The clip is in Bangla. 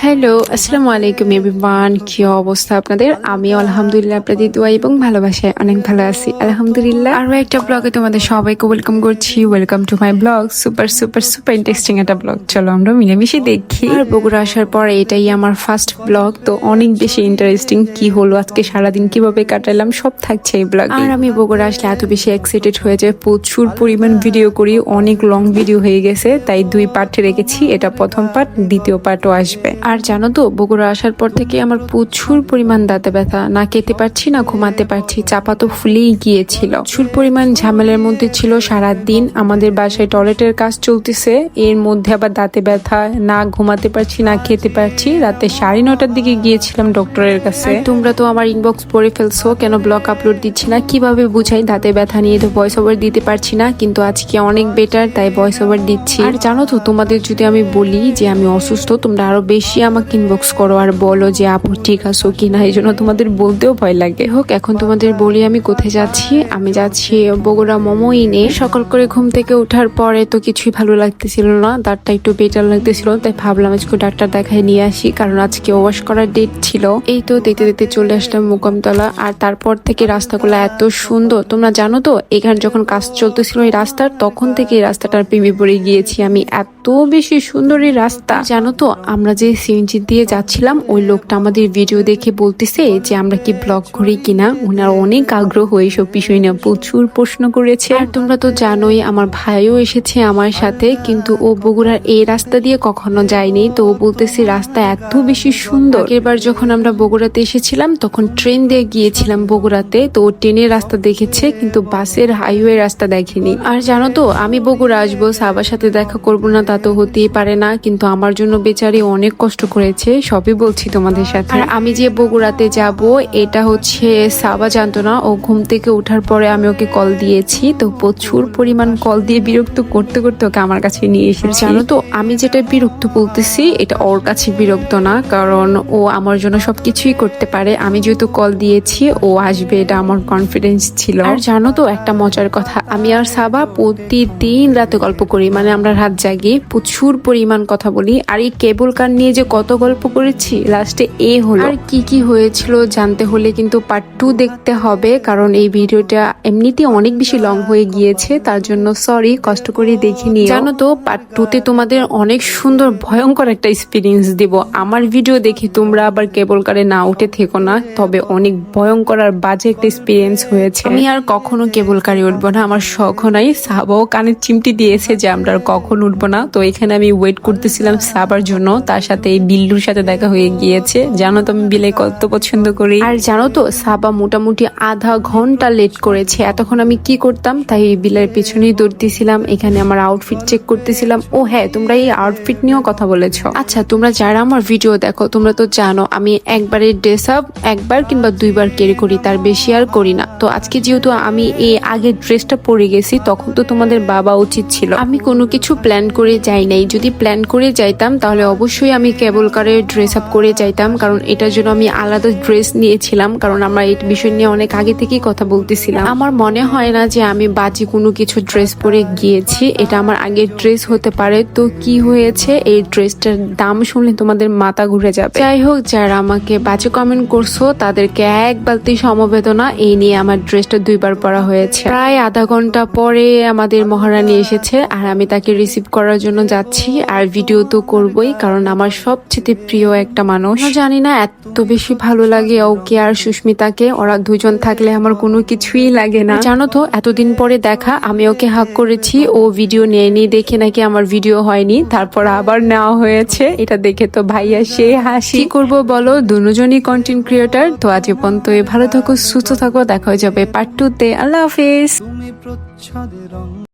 হ্যালো, আসসালামু আলাইকুম এভরিওয়ান। কি অবস্থা আপনাদের? আমি আলহামদুলিল্লাহ আপনাদের দোয়া এবং ভালোবাসায় অনেক ভালো আছি আলহামদুলিল্লাহ। আরো একটা ব্লগে তোমাদের সবাইকে ওয়েলকাম করছি। Welcome to my blog. Super super super interesting একটা ব্লগ। চলো আমরা মিলেমিশে দেখি। আর বগুড়া আসার পর এটাই আমার ফার্স্ট ব্লগ, তো অনেক বেশি ইন্টারেস্টিং। কি হলো আজকে সারাদিন কিভাবে কাটালাম সব থাকছে এই ব্লগে। আর আমি বগুড়া আসলে এত বেশি এক্সাইটেড হয়ে যায়, প্রচুর পরিমাণ ভিডিও করি, অনেক লং ভিডিও হয়ে গেছে, তাই 2 পার্টে রেখেছি। এটা প্রথম পার্ট, দ্বিতীয় পার্টও আসবে। আর জানো তো বগুড়া আসার পর থেকে আমার প্রচুর পরিমাণ দাঁতে ব্যথা, না খেতে পারছি না ঘুমাতে পারছি, চাপা তো ফুলেই গিয়েছিল। প্রচুর পরিমাণ ঝামেলার মধ্যে ছিল সারা দিন। আমাদের বাসায় টয়লেটের কাজ চলতেছে, এর মধ্যে আবার দাঁতে ব্যথা, না ঘুমাতে পারছি না খেতে পারছি। রাতে 9:30টার দিকে গিয়েছিলাম ডক্টরের কাছে। তোমরা তো আমার ইনবক্স পড়ে ফেলছো কেন ব্লগ আপলোড দিচ্ছি না, কিভাবে বুঝাই দাঁতে ব্যথা নিয়ে, তো ভয়েস ওভার দিতে পারছি না, কিন্তু আজকে অনেক বেটার তাই ভয়েস ওভার দিচ্ছি। আর জানো তো তোমাদের যদি আমি বলি যে আমি অসুস্থ, তোমরা আরো বেশি আমাকে ইনবক্স করো আর বলো যে আপু ঠিক আছো কিনা, এই জন্য তোমাদের বলতেও ভয় লাগে। হোক, এখন তোমাদের বলি আমি কোথায় যাচ্ছি। আমি যাচ্ছি বগুড়া মোমো ইনে। সকাল করে ঘুম থেকে ওঠার পরে তো কিছুই ভালো লাগতেছিল না, দাঁতটা একটু বেটার লাগতেছিল, তাই ভাবলাম আজকে ডাক্তার দেখায় নিয়ে আসি, কারণ আজকে ওয়াশ করার ডেট ছিল। এই তো দেখতে দেখতে চলে আসলাম মোকামতলা। আর তারপর থেকে রাস্তাগুলো এত সুন্দর, তোমরা জানো তো এখানে যখন কাজ চলতেছিল এই রাস্তার, তখন থেকে এই রাস্তাটার প্রেমে পড়ে গিয়েছি আমি। এত বেশি সুন্দর এই রাস্তা। জানো তো আমরা যে সিএনজি দিয়ে যাচ্ছিলাম, ওই লোকটা আমাদের ভিডিও দেখে বলতেছে যে আমরা কি ব্লগ করি কিনা। ওনার অনেক আগ্রহ এইসব বিষয় নিয়ে, প্রচুর প্রশ্ন করেছে। আর তোমরা তো জানোই আমার ভাইও এসেছে আমার সাথে, কিন্তু ও বগুড়ার এই রাস্তা দিয়ে কখনো যায়নি, তো ও বলতেছে রাস্তা এত বেশি সুন্দর। এবার যখন আমরা বগুড়াতে এসেছিলাম তখন ট্রেন দিয়ে গিয়েছিলাম বগুড়াতে, তো ও ট্রেনের রাস্তা দেখেছে কিন্তু বাসের হাইওয়ে রাস্তা দেখেনি। আর জানো তো আমি বগুড়া আসবো, সাবার সাথে দেখা করবো না তা তো হতেই পারে না, কিন্তু আমার জন্য বেচারি অনেক কষ্ট করেছে, সবই বলছি তোমাদের সাথে। আর আমি যে বগুড়াতে যাব এটা হচ্ছে সাবা জানতো না। ও ঘুম থেকে ওঠার পরে আমি ওকে কল দিয়েছি, তো প্রচুর পরিমাণ কল দিয়ে বিরক্ত করতে করতে ওকে আমার কাছে নিয়ে এসেছি। জানো তো আমি যেটা বিরক্ত বলতেছি এটা ওর কাছে বিরক্ত না, কারণ ও আমার জন্য সবকিছুই করতে পারে। আমি যেহেতু কল দিয়েছি ও আসবে, এটা আমার কনফিডেন্স ছিল। আর জানো তো একটা মজার কথা, আমি আর সাবা প্রতিদিন রাতে গল্প করি, মানে আমরা রাত জাগি, প্রচুর পরিমাণ কথা বলি। আর এই কেবল কার নিয়ে যে কত গল্প করেছি, লাস্টে এ হলো। আর কি কি হয়েছিল জানতে হলে কিন্তু পার্ট 2 দেখতে হবে, কারণ এই ভিডিওটা এমনিতে অনেক বেশি লং হয়ে গিয়েছে, তার জন্য সরি, কষ্ট করে দেখে নিও। জানো তো পার্ট 2তে তোমাদের অনেক সুন্দর ভয়ঙ্কর একটা এক্সপিরিয়েন্স দিব। আমার ভিডিও দেখে তোমরা আবার কেবল কারে না উঠে থেকো না, তবে অনেক ভয়ঙ্কর আর বাজে একটা এক্সপিরিয়েন্স হয়েছে। আমি আর কখনো কেবল কারে উঠবো না, আমার শখও নাই। সাবাও কানের চিমটি দিয়েছে যে আমরা আর কখন উঠবো না, তো এখানে আমি ওয়েট করতেছিলাম সাবার জন্য। তার সাথে এই বিল্লুর সাথে দেখা হয়ে গিয়েছে। জানো তো আমি বিলে কত পছন্দ করি। আর জানো তো সাবা মোটামুটি আধা ঘন্টা লেট করেছে। এতক্ষণ আমি কি করতাম, তাই বিলের পেছনেই দৌড়তেছিলাম। এখানে আমার আউটফিট চেক করতেছিলাম। ও হ্যাঁ, তোমরা এই আউটফিট নিয়েও কথা বলেছো। আচ্ছা, তোমরা যারা আমার ভিডিও দেখো তোমরা তো জানো আমি একবারে ড্রেস আপ একবার কিংবা 2বার ক্যারি করি, তার বেশি আর করি না। তো আজকে যেহেতু আমি এই আগে ড্রেসটা পরে গেছি, তখন তো তোমাদের বাবা উচিত ছিল। আমি কোনো কিছু প্ল্যান করে যাই নাই, যদি প্ল্যান করে যাইতাম তাহলে অবশ্যই আমি কেবল কারে ড্রেস আপ করে যাইতাম, কারণ এটার জন্য আমি আলাদা ড্রেস নিয়েছিলাম, কারণ আমরা এই বিষয় নিয়ে অনেক আগে থেকেই কথা বলতেছিলাম। আমার মনে হয় না যে আমি বাজে কোনো কিছু ড্রেস পরে গিয়েছি, এটা আমার আগের ড্রেস হতে পারে। তো কি হয়েছে, এই ড্রেসটার দাম শুনলে তোমাদের মাথা ঘুরে যাবে। যাই হোক, যারা আমাকে বাজে কমেন্ট করছো তাদেরকে এক বালতি সমবেদনা। এই নিয়ে আমার ড্রেসটা 2বার পরা হয়েছে। প্রায় আধা ঘন্টা পরে আমাদের মহারানী এসেছে, আর আমি তাকে রিসিভ করার জন্য যাচ্ছি। আর ভিডিও তো করবই, কারণ আমার সবচেয়ে প্রিয় একটা মানুষ। জানি না এত বেশি ভালো লাগে ওকে আর সুস্মিতাকে, ওরা দুজন থাকলে আমার কোনো কিছুই লাগে না। জানো তো এতদিন পরে দেখা, আমি ওকে হাক করেছি, ও ভিডিও নেয়নি দেখে নাকি আমার ভিডিও হয়নি, তারপর আবার নেওয়া হয়েছে। এটা দেখে তো ভাইয়া সে হাসি। কি করবো বলো, দুজনই কন্টেন্ট ক্রিয়েটার। তো আজ পর্যন্ত ভালো থাকো, সুস্থ থাকো, দেখা হয়ে যাবে পার্ট 2তে। আল্লাহ হাফেজ।